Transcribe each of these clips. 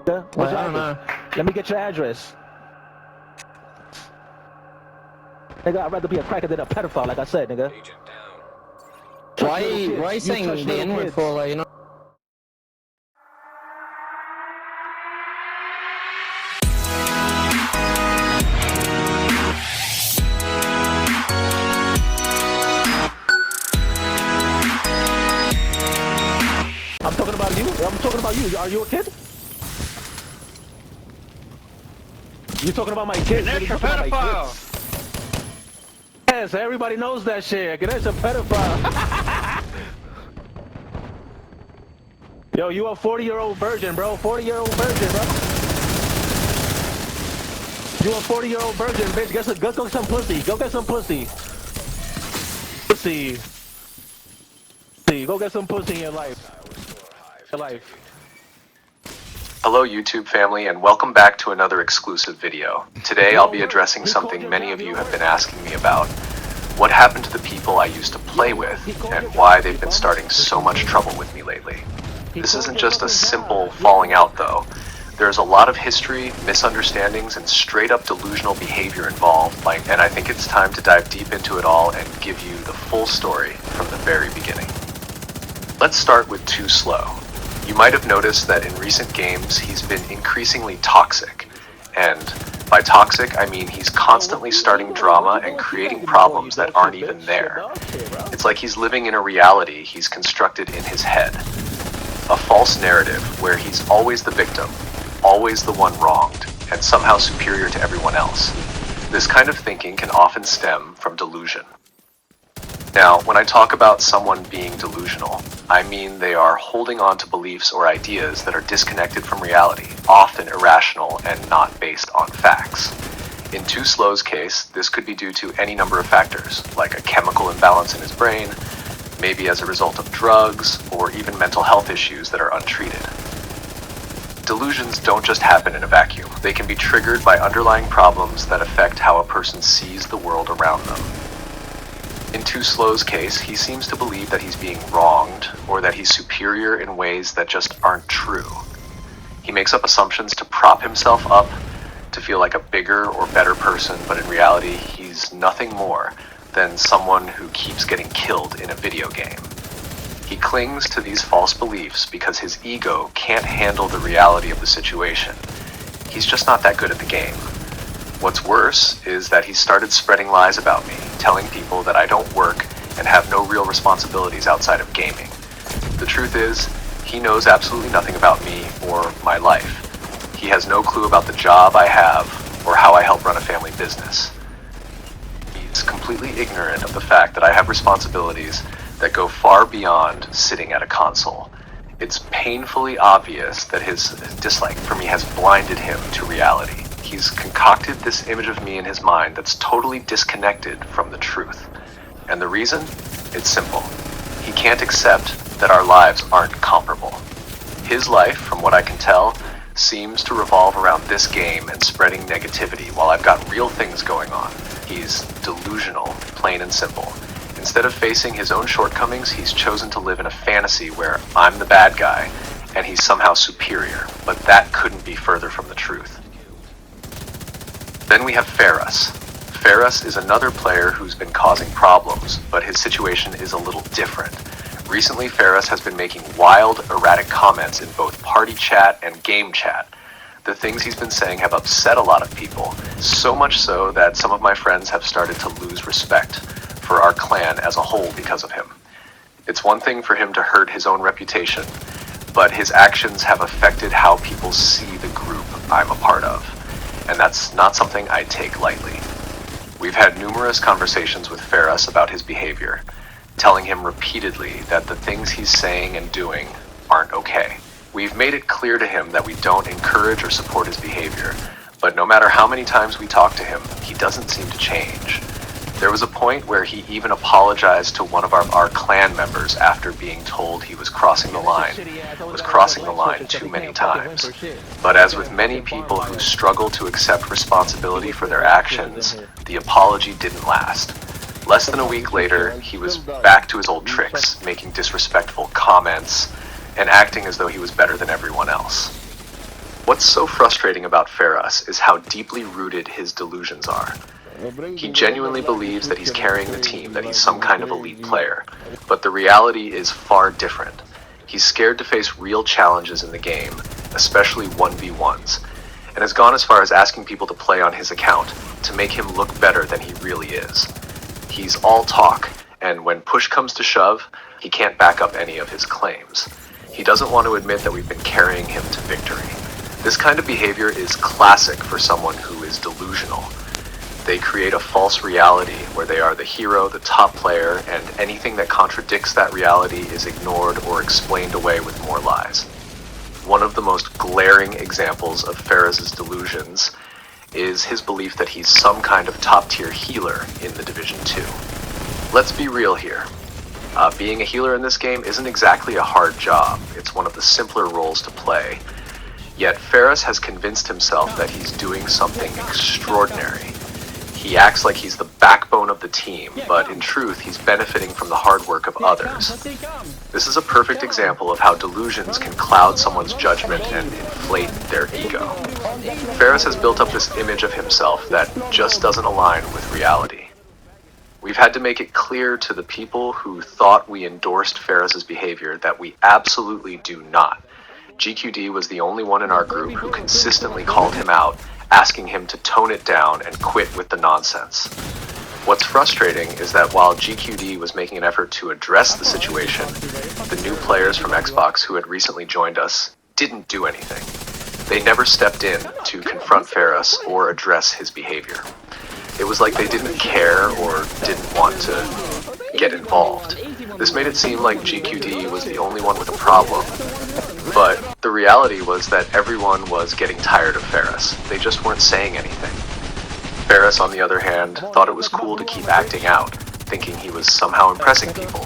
What's your address? Let me get your address. Nigga, I'd rather be a cracker than a pedophile, like I said, nigga. Why are you saying the N-word for, like, you know? I'm talking about you. I'm talking about you. Are you a kid? You talking about my kids? That's a pedophile. Yes, everybody knows that shit. That's a pedophile. Yo, you a 40-year-old virgin, bro. 40-year-old virgin, bro. You a 40-year-old virgin, bitch. Go get some pussy. Go get some pussy. Pussy. Go get some pussy in your life. Hello YouTube family, and welcome back to another exclusive video. Today I'll be addressing something many of you have been asking me about. What happened to the people I used to play with, and why they've been starting so much trouble with me lately. This isn't just a simple falling out though. There's a lot of history, misunderstandings, and straight up delusional behavior involved, and I think it's time to dive deep into it all and give you the full story from the very beginning. Let's start with Tooslow. You might have noticed that in recent games, he's been increasingly toxic. And by toxic, I mean he's constantly starting drama and creating problems that aren't even there. It's like he's living in a reality he's constructed in his head. A false narrative where he's always the victim, always the one wronged, and somehow superior to everyone else. This kind of thinking can often stem from delusion. Now, when I talk about someone being delusional, I mean they are holding on to beliefs or ideas that are disconnected from reality, often irrational and not based on facts. In Tooslow's case, this could be due to any number of factors, like a chemical imbalance in his brain, maybe as a result of drugs, or even mental health issues that are untreated. Delusions don't just happen in a vacuum. They can be triggered by underlying problems that affect how a person sees the world around them. In Tooslow's case, he seems to believe that he's being wronged, or that he's superior in ways that just aren't true. He makes up assumptions to prop himself up, to feel like a bigger or better person, but in reality, he's nothing more than someone who keeps getting killed in a video game. He clings to these false beliefs because his ego can't handle the reality of the situation. He's just not that good at the game. What's worse is that he started spreading lies about me, telling people that I don't work and have no real responsibilities outside of gaming. The truth is, he knows absolutely nothing about me or my life. He has no clue about the job I have or how I help run a family business. He's completely ignorant of the fact that I have responsibilities that go far beyond sitting at a console. It's painfully obvious that his dislike for me has blinded him to reality. He's concocted this image of me in his mind that's totally disconnected from the truth. And the reason? It's simple. He can't accept that our lives aren't comparable. His life, from what I can tell, seems to revolve around this game and spreading negativity while I've got real things going on. He's delusional, plain and simple. Instead of facing his own shortcomings, he's chosen to live in a fantasy where I'm the bad guy and he's somehow superior, but that couldn't be further from the truth. Then we have Ferris. Ferris is another player who's been causing problems, but his situation is a little different. Recently, Ferris has been making wild, erratic comments in both party chat and game chat. The things he's been saying have upset a lot of people, so much so that some of my friends have started to lose respect for our clan as a whole because of him. It's one thing for him to hurt his own reputation, but his actions have affected how people see the group I'm a part of. And that's not something I take lightly. We've had numerous conversations with Ferris about his behavior, telling him repeatedly that the things he's saying and doing aren't okay. We've made it clear to him that we don't encourage or support his behavior, but no matter how many times we talk to him, he doesn't seem to change. There was a point where he even apologized to one of our clan members after being told he was crossing the line too many times. But as with many people who struggle to accept responsibility for their actions, the apology didn't last. Less than a week later, he was back to his old tricks, making disrespectful comments and acting as though he was better than everyone else. What's so frustrating about Ferris is how deeply rooted his delusions are. He genuinely believes that he's carrying the team, that he's some kind of elite player, but the reality is far different. He's scared to face real challenges in the game, especially 1v1s, and has gone as far as asking people to play on his account to make him look better than he really is. He's all talk, and when push comes to shove, he can't back up any of his claims. He doesn't want to admit that we've been carrying him to victory. This kind of behavior is classic for someone who is delusional. They create a false reality where they are the hero, the top player, and anything that contradicts that reality is ignored or explained away with more lies. One of the most glaring examples of Ferris's delusions is his belief that he's some kind of top-tier healer in the Division 2. Let's be real here. Being a healer in this game isn't exactly a hard job. It's one of the simpler roles to play. Yet Ferris has convinced himself that he's doing something extraordinary. He acts like he's the backbone of the team, but in truth, he's benefiting from the hard work of others. This is a perfect example of how delusions can cloud someone's judgment and inflate their ego. Ferris has built up this image of himself that just doesn't align with reality. We've had to make it clear to the people who thought we endorsed Ferris's behavior that we absolutely do not. GQD was the only one in our group who consistently called him out, asking him to tone it down and quit with the nonsense. What's frustrating is that while GQD was making an effort to address the situation, the new players from Xbox who had recently joined us didn't do anything. They never stepped in to confront Ferris or address his behavior. It was like they didn't care or didn't want to get involved. This made it seem like GQD was the only one with a problem, but the reality was that everyone was getting tired of Ferris. They just weren't saying anything. Ferris, on the other hand, thought it was cool to keep acting out, thinking he was somehow impressing people.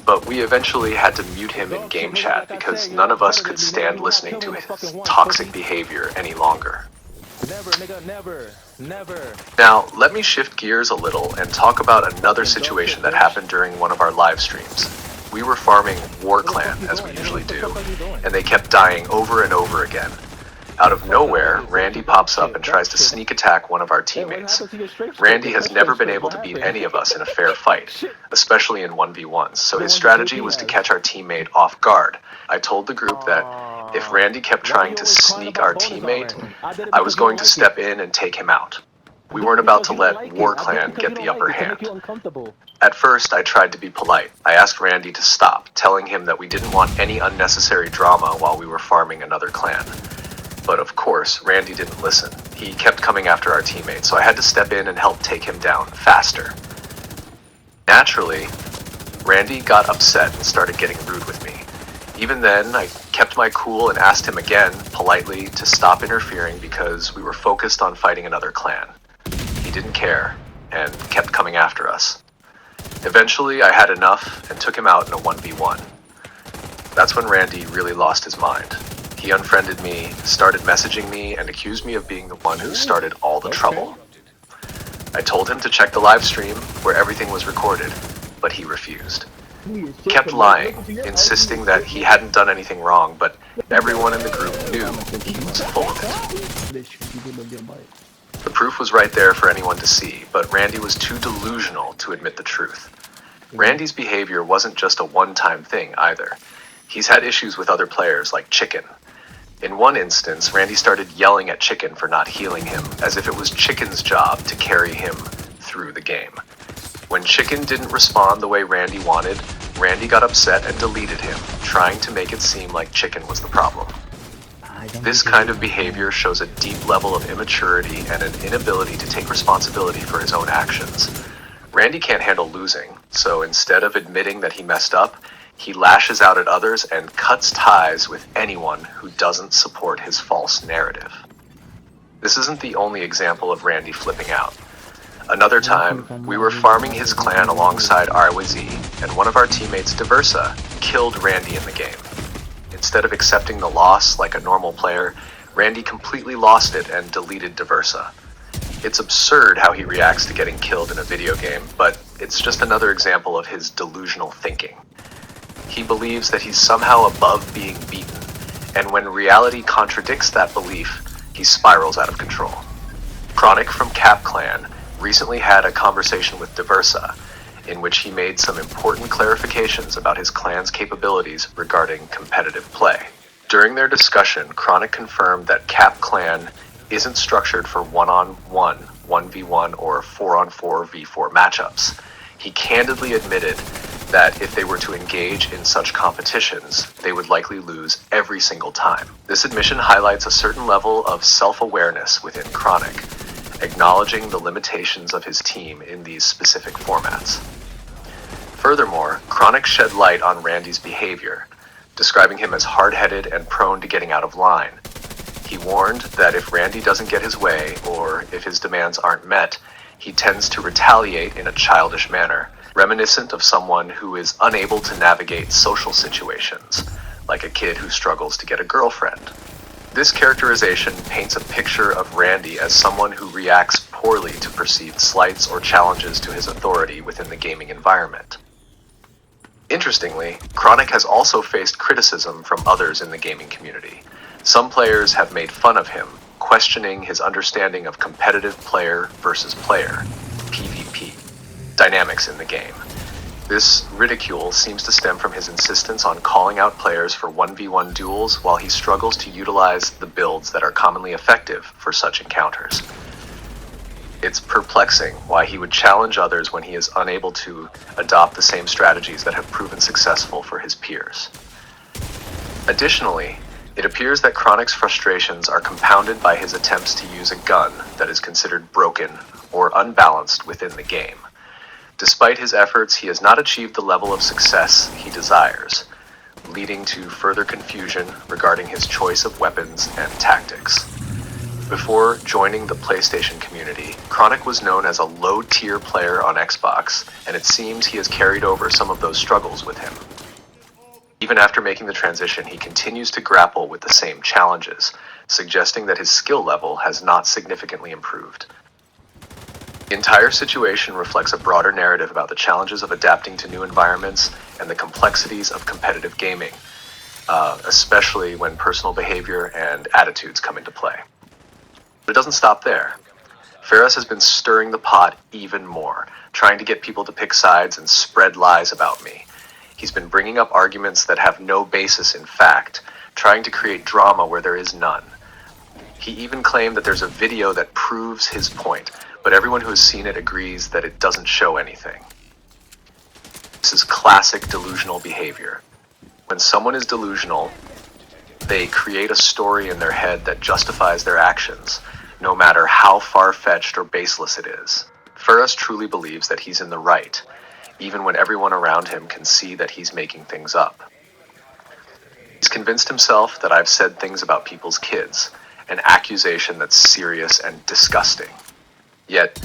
But we eventually had to mute him in game chat because none of us could stand listening to his toxic behavior any longer. Never, nigga, never. Now, let me shift gears a little and talk about another situation that happened during one of our live streams. We were farming War Clan, as we usually do, and they kept dying over and over again. Out of nowhere, Randy pops up and tries to sneak attack one of our teammates. Randy has never been able to beat any of us in a fair fight, especially in 1v1s, so his strategy was to catch our teammate off guard. I told the group that if Randy kept trying to sneak our teammate, I was going to step in and take him out. We weren't about to let War Clan get the upper hand. At first, I tried to be polite. I asked Randy to stop, telling him that we didn't want any unnecessary drama while we were farming another clan. But of course, Randy didn't listen. He kept coming after our teammate, so I had to step in and help take him down faster. Naturally, Randy got upset and started getting rude with me. Even then, I kept my cool and asked him again, politely, to stop interfering because we were focused on fighting another clan. He didn't care, and kept coming after us. Eventually, I had enough and took him out in a 1v1. That's when Randy really lost his mind. He unfriended me, started messaging me, and accused me of being the one who started all the trouble. I told him to check the live stream, where everything was recorded, but he refused. He kept lying, insisting that he hadn't done anything wrong, but everyone in the group knew he was full of it. The proof was right there for anyone to see, but Randy was too delusional to admit the truth. Randy's behavior wasn't just a one-time thing either. He's had issues with other players like Chicken. In one instance, Randy started yelling at Chicken for not healing him, as if it was Chicken's job to carry him through the game. When Chicken didn't respond the way Randy wanted, Randy got upset and deleted him, trying to make it seem like Chicken was the problem. This kind of behavior shows a deep level of immaturity and an inability to take responsibility for his own actions. Randy can't handle losing, so instead of admitting that he messed up, he lashes out at others and cuts ties with anyone who doesn't support his false narrative. This isn't the only example of Randy flipping out. Another time, we were farming his clan alongside RWZ, and one of our teammates, Diversa, killed Randy in the game. Instead of accepting the loss like a normal player, Randy completely lost it and deleted Diversa. It's absurd how he reacts to getting killed in a video game, but it's just another example of his delusional thinking. He believes that he's somehow above being beaten, And when reality contradicts that belief, he spirals out of control. Kronic from Cap Clan recently had a conversation with Diversa, in which he made some important clarifications about his clan's capabilities regarding competitive play. During their discussion, Kronic confirmed that Cap Clan isn't structured for one-on-one, 1v1, or 4-on-4 v4 matchups. He candidly admitted that if they were to engage in such competitions, they would likely lose every single time. This admission highlights a certain level of self-awareness within Kronic, acknowledging the limitations of his team in these specific formats. Furthermore, Kronic shed light on Randy's behavior, describing him as hard-headed and prone to getting out of line. He warned that if Randy doesn't get his way, or if his demands aren't met, he tends to retaliate in a childish manner, reminiscent of someone who is unable to navigate social situations, like a kid who struggles to get a girlfriend. This characterization paints a picture of Randy as someone who reacts poorly to perceived slights or challenges to his authority within the gaming environment. Interestingly, Kronic has also faced criticism from others in the gaming community. Some players have made fun of him, questioning his understanding of competitive player versus player, PvP, dynamics in the game. This ridicule seems to stem from his insistence on calling out players for 1v1 duels while he struggles to utilize the builds that are commonly effective for such encounters. It's perplexing why he would challenge others when he is unable to adopt the same strategies that have proven successful for his peers. Additionally, it appears that Kronic's frustrations are compounded by his attempts to use a gun that is considered broken or unbalanced within the game. Despite his efforts, he has not achieved the level of success he desires, leading to further confusion regarding his choice of weapons and tactics. Before joining the PlayStation community, Kronic was known as a low-tier player on Xbox, and it seems he has carried over some of those struggles with him. Even after making the transition, he continues to grapple with the same challenges, suggesting that his skill level has not significantly improved. The entire situation reflects a broader narrative about the challenges of adapting to new environments and the complexities of competitive gaming, especially when personal behavior and attitudes come into play. But it doesn't stop there. Ferris has been stirring the pot even more, trying to get people to pick sides and spread lies about me. He's been bringing up arguments that have no basis in fact, trying to create drama where there is none. He even claimed that there's a video that proves his point, but everyone who has seen it agrees that it doesn't show anything. This is classic delusional behavior. When someone is delusional, they create a story in their head that justifies their actions, no matter how far-fetched or baseless it is. Ferris truly believes that he's in the right, even when everyone around him can see that he's making things up. He's convinced himself that I've said things about people's kids, an accusation that's serious and disgusting. Yet,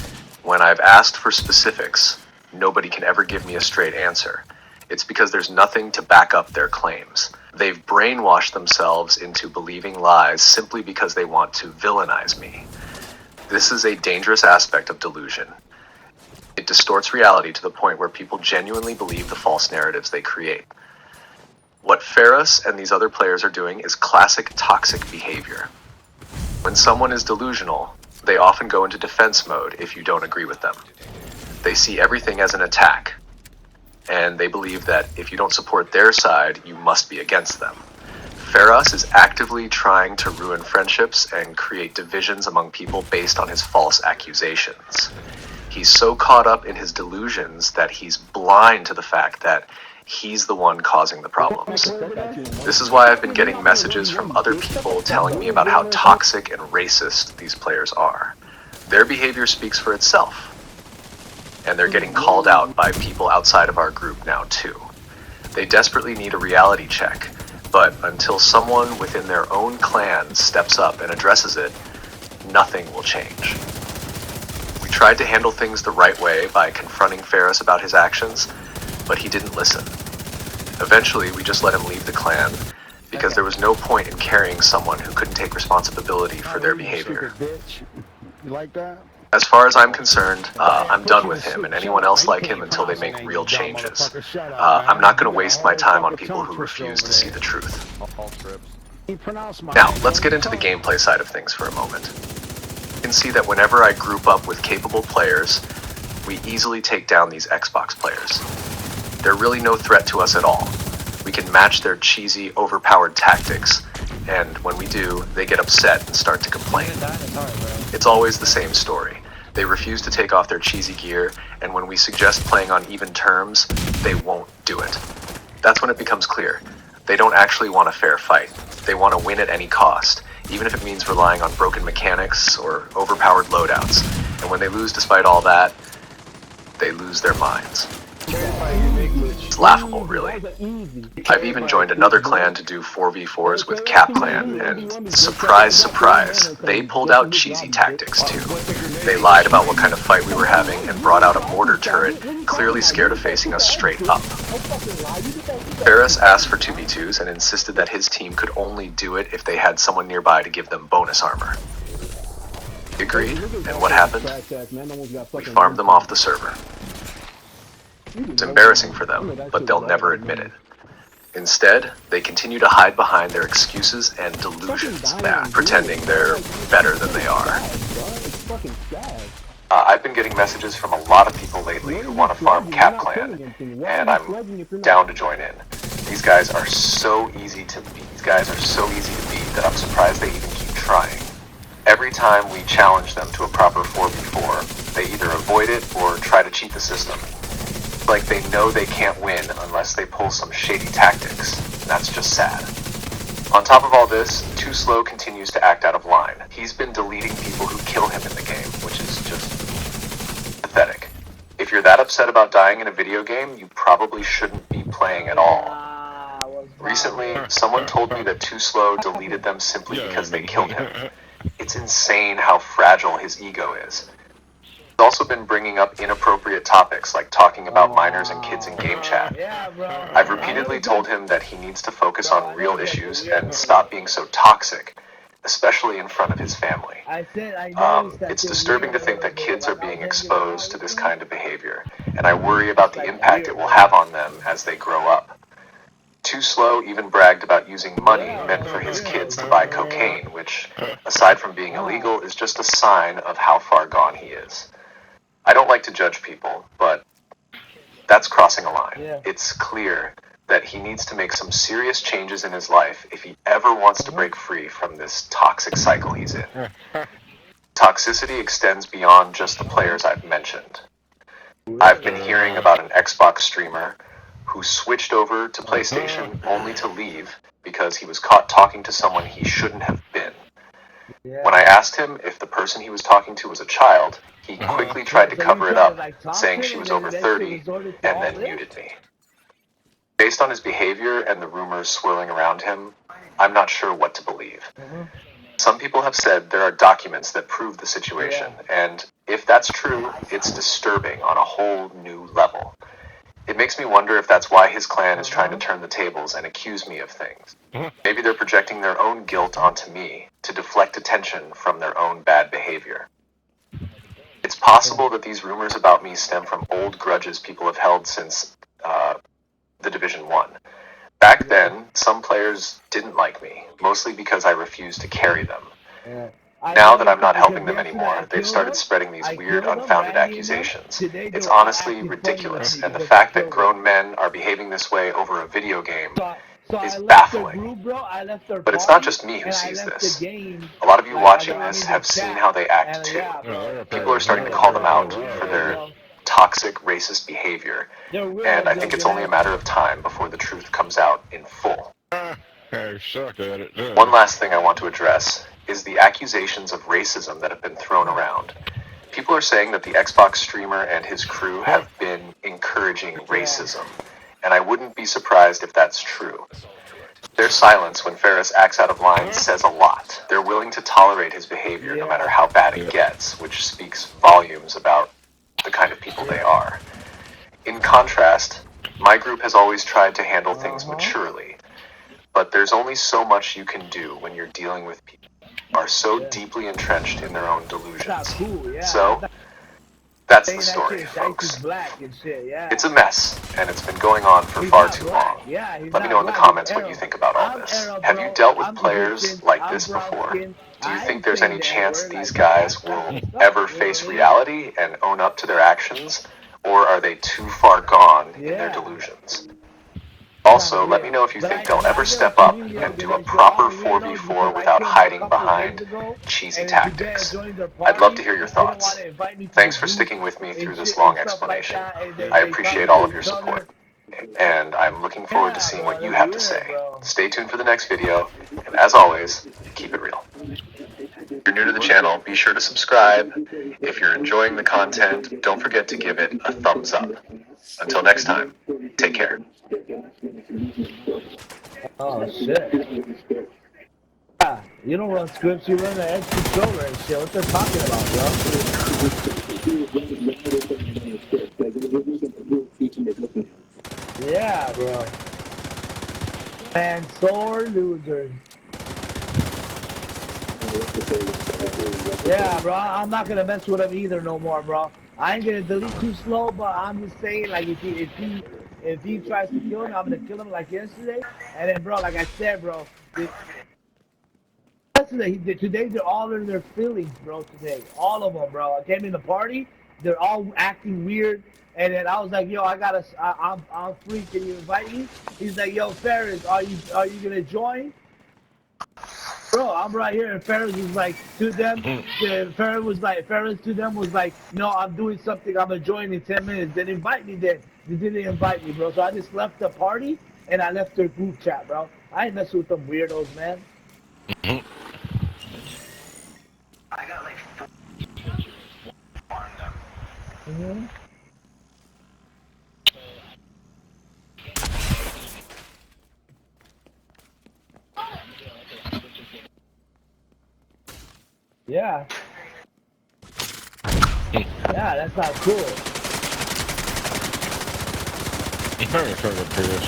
when I've asked for specifics, nobody can ever give me a straight answer. It's because there's nothing to back up their claims. They've brainwashed themselves into believing lies simply because they want to villainize me. This is a dangerous aspect of delusion. It distorts reality to the point where people genuinely believe the false narratives they create. What Ferris and these other players are doing is classic toxic behavior. When someone is delusional, they often go into defense mode if you don't agree with them. They see everything as an attack, and they believe that if you don't support their side, you must be against them. Ferris is actively trying to ruin friendships and create divisions among people based on his false accusations. He's so caught up in his delusions that he's blind to the fact that he's the one causing the problems. This is why I've been getting messages from other people telling me about how toxic and racist these players are. Their behavior speaks for itself, and they're getting called out by people outside of our group now too. They desperately need a reality check, but until someone within their own clan steps up and addresses it, nothing will change. We tried to handle things the right way by confronting Ferris about his actions, but he didn't listen. Eventually, we just let him leave the clan, because there was no point in carrying someone who couldn't take responsibility for their behavior. You like that? As far as I'm concerned, I'm done with him and anyone else like him until they make real changes. I'm not going to waste my time on people who refuse to see the truth. Now, let's get into the gameplay side of things for a moment. You can see that whenever I group up with capable players, we easily take down these Xbox players. They're really no threat to us at all. We can match their cheesy, overpowered tactics, and when we do, they get upset and start to complain. It's always the same story. They refuse to take off their cheesy gear, and when we suggest playing on even terms, they won't do it. That's when it becomes clear. They don't actually want a fair fight. They want to win at any cost, even if it means relying on broken mechanics or overpowered loadouts. And when they lose despite all that, they lose their minds. It's laughable, really. I've even joined another clan to do 4v4s with Cap Clan, and surprise, surprise, they pulled out cheesy tactics too. They lied about what kind of fight we were having and brought out a mortar turret, clearly scared of facing us straight up. Ferris asked for 2v2s and insisted that his team could only do it if they had someone nearby to give them bonus armor. He agreed, and what happened? We farmed them off the server. It's embarrassing for them, but they'll never admit it. Instead, they continue to hide behind their excuses and delusions, pretending they're better than they are. I've been getting messages from a lot of people lately who want to farm Cap Clan, and I'm down to join in. These guys are so easy to beat. That I'm surprised they even keep trying. Every time we challenge them to a proper 4v4, they either avoid it or try to cheat the system. Like they know they can't win unless they pull some shady tactics. That's just sad. On top of all this, Tooslow continues to act out of line. He's been deleting people who kill him in the game, which is just pathetic. If you're that upset about dying in a video game, you probably shouldn't be playing at all. Recently, someone told me that Tooslow deleted them simply because they killed him. It's insane how fragile his ego is. He's also been bringing up inappropriate topics like talking about minors and kids in game chat. I've repeatedly told him that he needs to focus on real issues and stop being so toxic, especially in front of his family. It's disturbing to think that kids are being exposed to this kind of behavior, and I worry about the impact it will have on them as they grow up. Tooslow even bragged about using money meant for his kids to buy cocaine, which, aside from being illegal, is just a sign of how far gone he is. I don't like to judge people, but that's crossing a line. It's clear that he needs to make some serious changes in his life if he ever wants to break free from this toxic cycle he's in. Toxicity extends beyond just the players I've mentioned. I've been hearing about an Xbox streamer who switched over to PlayStation only to leave because he was caught talking to someone he shouldn't have been. When I asked him if the person he was talking to was a child, he quickly tried to cover it up, saying she was over 30, and then muted me. Based on his behavior and the rumors swirling around him, I'm not sure what to believe. Some people have said there are documents that prove the situation, and if that's true, it's disturbing on a whole new level. It makes me wonder if that's why his clan is trying to turn the tables and accuse me of things. Maybe they're projecting their own guilt onto me to deflect attention from their own bad behavior. It's possible that these rumors about me stem from old grudges people have held since the Division 1. Back then, some players didn't like me, mostly because I refused to carry them. Now that I'm not helping them anymore, they've started spreading these weird, unfounded accusations. It's honestly ridiculous, and the fact that grown men are behaving this way over a video game is baffling. But it's not just me who sees this. A lot of you watching this have seen how they act too. People are starting to call them out for their toxic, racist behavior, and I think it's only a matter of time before the truth comes out in full. One last thing I want to address is the accusations of racism that have been thrown around. People are saying that the Xbox streamer and his crew have been encouraging racism, and I wouldn't be surprised if that's true. Their silence when Ferris acts out of line says a lot. They're willing to tolerate his behavior no matter how bad it gets, which speaks volumes about the kind of people they are. In contrast, my group has always tried to handle things maturely, but there's only so much you can do when you're dealing with people who are so deeply entrenched in their own delusions. So, that's That's the story, folks. Black and shit, yeah. It's a mess, and it's been going on for far too long. Yeah, Let me know in the comments what you think about all this. Have you dealt with players like this before? Do you think there's any chance these guys will ever face reality and own up to their actions? Or are they too far gone in their delusions? Also, let me know if you think they'll ever step up and do a proper 4v4 without hiding behind cheesy tactics. I'd love to hear your thoughts. Thanks for sticking with me through this long explanation. I appreciate all of your support, and I'm looking forward to seeing what you have to say. Stay tuned for the next video, and as always, keep it real. If you're new to the channel, be sure to subscribe. If you're enjoying the content, don't forget to give it a thumbs up. Until next time, take care. Oh shit. Yeah, you don't run scripts, you run the edge controller and shit. What they're talking about, bro? Yeah, bro. And sore losers. Yeah, bro, I'm not gonna mess with him either no more, bro. I ain't gonna delete Tooslow, but I'm just saying, like, if he tries to kill him, I'm gonna kill him like yesterday. And then, bro, like I said, bro, today they're all in their feelings, bro. Today, all of them, bro. I came in the party, they're all acting weird. And then I was like, yo, I'm free. Can you invite me? He's like, yo, Ferris, are you gonna join? Bro, I'm right here, and Ferris was like to them. Ferris to them was like, no, I'm doing something. I'm gonna join in 10 minutes. Then invite me. Then they didn't invite me, bro. So I just left the party and I left their group chat, bro. I ain't messing with them weirdos, man. I got like 4 of them. Yeah. Yeah, that's not cool. I'm trying to Ferris.